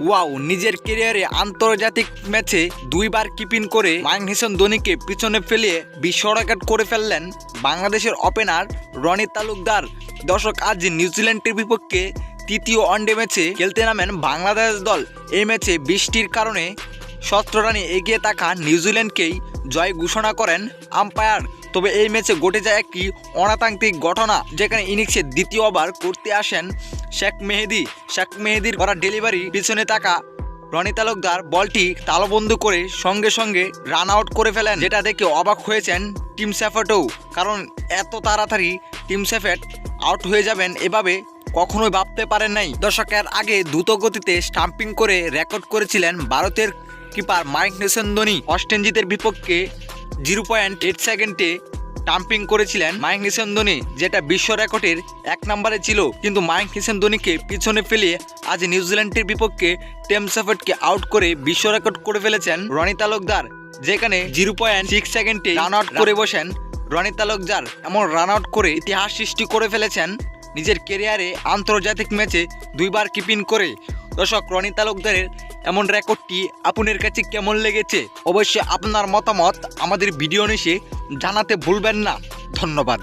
Wow, নিজের ক্যারিয়ারে আন্তর্জাতিক ম্যাচে দুইবার কিপিং করে মহেন্দ্র ধোনিকে পিছনে ফেলিয়ে বিশ্ব রেকর্ড করে ফেললেন বাংলাদেশের ওপেনার রনি তালুকদার। দর্শক, আজ নিউজিল্যান্ডের বিপক্ষে তৃতীয় ওয়ানডে ম্যাচে খেলতে নামেন বাংলাদেশ দল। এই ম্যাচে বৃষ্টির কারণে 17 রানে এগিয়ে থাকা নিউজিল্যান্ডকেই জয় ঘোষণা করেন আম্পায়ার। তবে এই ম্যাচে ঘটে যায় একটি অনাকাঙ্ক্ষিত ঘটনা, যেখানে ইনিংসের দ্বিতীয় ওভার করতে আসেন শেখ মেহেদির করা ডেলিভারি পিছনে থাকা রনি তালুকদার বলটি তালবন্ধ করে সঙ্গে সঙ্গে রান আউট করে ফেলেন, যেটা দেখে অবাক হয়েছেন টিম শেফার্ডও। কারণ এত তাড়াতাড়ি টিম শেফার্ড আউট হয়ে যাবেন এভাবে কখনোই ভাবতে পারেন নাই। দর্শকের আগে দ্রুত গতিতে স্টাম্পিং করে রেকর্ড করেছিলেন ভারতের কিপার মহেন্দ্র ধোনি। অস্ট্রেলিয়ার বিপক্ষে 0.8 সেকেন্ডে স্টাম্পিং করেছিলেন মহেন্দ্র ধোনি, যেটা বিশ্ব রেকর্ডের 1 নম্বরে ছিল। কিন্তু মহেন্দ্র ধোনিকে পিছনে ফেলিয়ে আজ নিউজিল্যান্ডের বিপক্ষে টিম শেফার্ডকে আউট করে বিশ্ব রেকর্ড করে ফেলেছেন রনি তালুকদার, যেখানে 0.6 সেকেন্ডে রান আউট করে বসেন রনি তালুকদার। এমন রান আউট করে ইতিহাস সৃষ্টি করে ফেলেছেন নিজের ক্যারিয়ারে আন্তর্জাতিক ম্যাচে দুইবার কিপিং করে। দর্শক, রনি তালুকদারের এমন রেকর্ডটি আপনার কাছে কেমন লেগেছে? অবশ্যই আপনার মতামত আমাদের ভিডিও নিচে জানাতে ভুলবেন না। ধন্যবাদ।